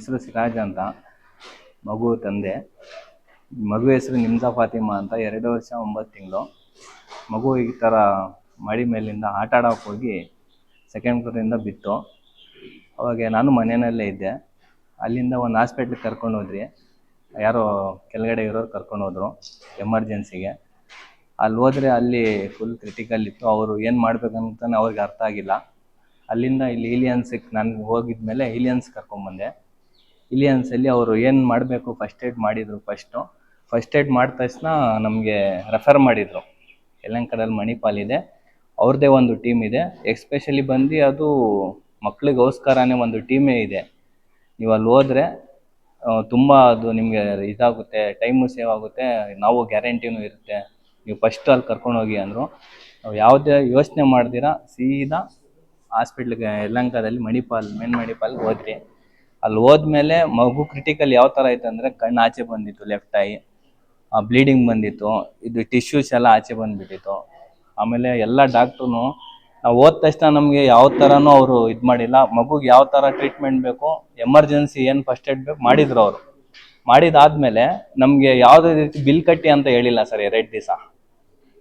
ಹೆಸರು ಸಿರಾಜ್ ಅಂತ, ಮಗು ತಂದೆ. ಮಗು ಹೆಸರು ನಿಮ್ಸಾ ಫಾತಿಮಾ ಅಂತ, 2 ವರ್ಷ 9 ತಿಂಗಳು. ಮಗು ಈ ಥರ ಮಡಿ ಮೇಲಿಂದ ಆಟ ಆಡೋಕೆ ಹೋಗಿ ಸೆಕೆಂಡ್ ಫ್ಲೋರಿಂದ ಬಿತ್ತು. ಅವಾಗ ನಾನು ಮನೆಯಲ್ಲೇ ಇದ್ದೆ. ಅಲ್ಲಿಂದ ಒಂದು ಹಾಸ್ಪಿಟ್ಲಿಗೆ ಕರ್ಕೊಂಡು ಹೋದ್ರಿ. ಯಾರೋ ಕೆಳಗಡೆ ಇರೋರು ಕರ್ಕೊಂಡು ಹೋದರು ಎಮರ್ಜೆನ್ಸಿಗೆ. ಅಲ್ಲಿ ಹೋದರೆ ಅಲ್ಲಿ ಫುಲ್ ಕ್ರಿಟಿಕಲ್ ಇತ್ತು. ಅವರು ಏನು ಮಾಡಬೇಕಂತಾನೆ ಅವ್ರಿಗೆ ಅರ್ಥ ಆಗಿಲ್ಲ. ಅಲ್ಲಿಂದ ಇಲ್ಲಿ ಇಲಿಯನ್ಸಿಗೆ ನಾನು ಹೋಗಿದ್ಮೇಲೆ ಇಲಿಯನ್ಸ್ ಕರ್ಕೊಂಬಂದೆ. ಇಲಿಯನ್ಸಲ್ಲಿ ಅವರು ಏನು ಮಾಡಬೇಕು ಫಸ್ಟ್ ಏಡ್ ಮಾಡಿದರು. ಫಸ್ಟ್ ಏಡ್ ಮಾಡಿದ ತಕ್ಷಣ ನಮಗೆ ರೆಫರ್ ಮಾಡಿದರು. ಯಲಹಂಕದಲ್ಲಿ ಮಣಿಪಾಲ್ ಇದೆ, ಅವ್ರದ್ದೇ ಒಂದು ಟೀಮ್ ಇದೆ. ಎಸ್ಪೆಷಲಿ ಬಂದು ಅದು ಮಕ್ಕಳಿಗೋಸ್ಕರನೇ ಒಂದು ಟೀಮೇ ಇದೆ. ನೀವು ಅಲ್ಲಿ ಹೋದರೆ ತುಂಬ ಅದು ನಿಮಗೆ ಇದಾಗುತ್ತೆ, ಟೈಮು ಸೇವ್ ಆಗುತ್ತೆ, ನಾವು ಗ್ಯಾರಂಟಿನೂ ಇರುತ್ತೆ. ನೀವು ಫಸ್ಟ್ ಅಲ್ಲಿ ಕರ್ಕೊಂಡೋಗಿ ಅಂದರು. ನಾವು ಯಾವುದೇ ಯೋಚನೆ ಮಾಡ್ದಿರಾ ಸೀದಾ ಹಾಸ್ಪಿಟ್ಲಿಗೆ ಯಲಹಂಕದಲ್ಲಿ ಮೇನ್ ಮಣಿಪಾಲ್ಗೆ ಹೋದ್ರಿ. ಅಲ್ಲಿ ಹೋದ್ಮೇಲೆ ಮಗು ಕ್ರಿಟಿಕಲ್ ಯಾವ ಥರ ಇತ್ತು ಅಂದರೆ, ಕಣ್ಣು ಆಚೆ ಬಂದಿತ್ತು, ಲೆಫ್ಟ್ ಐ ಬ್ಲೀಡಿಂಗ್ ಬಂದಿತ್ತು, ಇದು ಟಿಶ್ಯೂಸ್ ಎಲ್ಲ ಆಚೆ ಬಂದುಬಿಟ್ಟಿತ್ತು. ಆಮೇಲೆ ಎಲ್ಲ ಡಾಕ್ಟ್ರು ನಾವು ಹೋದ ತಕ್ಷಣ ನಮಗೆ ಯಾವ ಥರನೂ ಅವರು ಇದು ಮಾಡಿಲ್ಲ. ಮಗುಗೆ ಯಾವ ಥರ ಟ್ರೀಟ್ಮೆಂಟ್ ಬೇಕು, ಎಮರ್ಜೆನ್ಸಿ ಏನು ಫಸ್ಟ್ ಏಡ್ ಬೇಕು ಮಾಡಿದ್ರು ಅವರು. ಮಾಡಿದಾದಮೇಲೆ ನಮಗೆ ಯಾವುದೇ ರೀತಿ ಬಿಲ್ ಕಟ್ಟಿ ಅಂತ ಹೇಳಿಲ್ಲ ಸರ್.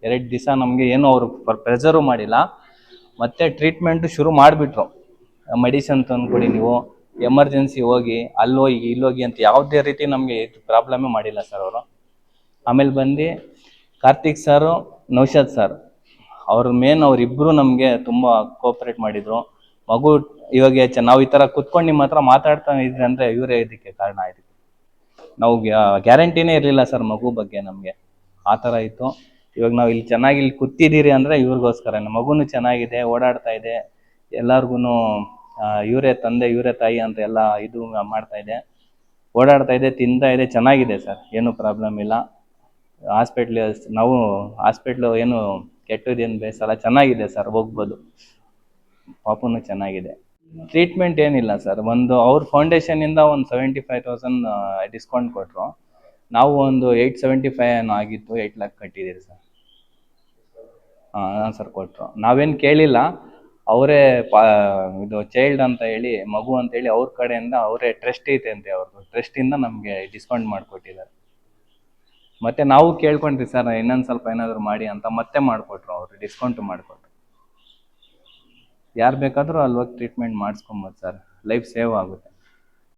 2 ದಿವಸ ನಮಗೆ ಏನು ಅವರು ಪ್ರೆಷರು ಮಾಡಿಲ್ಲ. ಮತ್ತು ಟ್ರೀಟ್ಮೆಂಟು ಶುರು ಮಾಡಿಬಿಟ್ರು. ಮೆಡಿಸನ್ ತಂದುಕೊಡಿ, ನೀವು ಎಮರ್ಜೆನ್ಸಿ ಹೋಗಿ ಅಲ್ಲೋಗಿ ಇಲ್ಲೋಗಿ ಅಂತ ಯಾವುದೇ ರೀತಿ ನಮಗೆ ಇದು ಪ್ರಾಬ್ಲಮ್ಮೇ ಮಾಡಿಲ್ಲ ಸರ್ ಅವರು. ಆಮೇಲೆ ಬಂದು ಕಾರ್ತಿಕ್ ಸರು, ನೌಶಾದ್ ಸರ್, ಅವರಿಬ್ಬರು ನಮಗೆ ತುಂಬ ಕೋಆಪ್ರೇಟ್ ಮಾಡಿದರು. ಮಗು ಇವಾಗ ನಾವು ಈ ಥರ ಕುತ್ಕೊಂಡು ನಿಮ್ಮ ಹತ್ರ ಮಾತಾಡ್ತಾ ಇದ್ರಿ ಅಂದರೆ ಇವರೇ ಇದಕ್ಕೆ ಕಾರಣ ಆಯಿತು. ನಾವು ಗ್ಯಾರಂಟಿನೇ ಇರಲಿಲ್ಲ ಸರ್ ಮಗು ಬಗ್ಗೆ ನಮಗೆ, ಆ ಥರ ಇತ್ತು. ಇವಾಗ ನಾವು ಇಲ್ಲಿ ಚೆನ್ನಾಗಿ ಇಲ್ಲಿ ಕೂತಿದ್ದೀರಿ ಅಂದರೆ ಇವ್ರಿಗೋಸ್ಕರ. ಮಗುನೂ ಚೆನ್ನಾಗಿದೆ, ಓಡಾಡ್ತಾ ಇದೆ, ಎಲ್ಲರಿಗೂ ಇವರೇ ತಂದೆ ಇವರೇ ತಾಯಿ ಅಂತ ಎಲ್ಲ ಇದು ಮಾಡ್ತಾ ಇದೆ, ಓಡಾಡ್ತಾ ಇದೆ, ತಿಂತಾ ಇದೆ, ಚೆನ್ನಾಗಿದೆ ಸರ್, ಏನೂ ಪ್ರಾಬ್ಲಮ್ ಇಲ್ಲ. ಹಾಸ್ಪಿಟ್ಲು ಏನು ಕೆಟ್ಟದೇನು ಬೇಸಲ್ಲ, ಚೆನ್ನಾಗಿದೆ ಸರ್, ಹೋಗ್ಬೋದು. ಪಾಪುನು ಚೆನ್ನಾಗಿದೆ. ಟ್ರೀಟ್ಮೆಂಟ್ ಏನಿಲ್ಲ ಸರ್, ಅವ್ರ ಫೌಂಡೇಶನಿಂದ ಒಂದು 75,000 ಡಿಸ್ಕೌಂಟ್ ಕೊಟ್ಟರು. ನಾವು ಒಂದು 875 ಆಗಿತ್ತು, 8 ಲಕ್ಷ ಕಟ್ಟಿದ್ದೀರಿ ಸರ್. ಹಾಂ ಸರ್, ಕೊಟ್ಟರು. ನಾವೇನು ಕೇಳಿಲ್ಲ, ಅವರೇ ಇದು ಚೈಲ್ಡ್ ಅಂತ ಹೇಳಿ, ಮಗು ಅಂತೇಳಿ ಅವ್ರ ಕಡೆಯಿಂದ ಅವರೇ ಟ್ರಸ್ಟ್ ಐತೆ ಅಂತೆ, ಅವ್ರದ್ದು ಟ್ರಸ್ಟಿಂದ ನಮಗೆ ಡಿಸ್ಕೌಂಟ್ ಮಾಡಿಕೊಟ್ಟಿದ್ದಾರೆ. ಮತ್ತು ನಾವು ಕೇಳ್ಕೊಂಡ್ರಿ ಸರ್ ಇನ್ನೊಂದು ಸ್ವಲ್ಪ ಏನಾದರೂ ಮಾಡಿ ಅಂತ, ಮತ್ತೆ ಮಾಡಿಕೊಟ್ರು ಅವರು, ಡಿಸ್ಕೌಂಟು ಮಾಡಿಕೊಟ್ರು. ಯಾರು ಬೇಕಾದರೂ ಅಲ್ಲಿ ಹೋಗಿ ಟ್ರೀಟ್ಮೆಂಟ್ ಮಾಡಿಸ್ಕೊಬೋದು ಸರ್, ಲೈಫ್ ಸೇವ್ ಆಗುತ್ತೆ.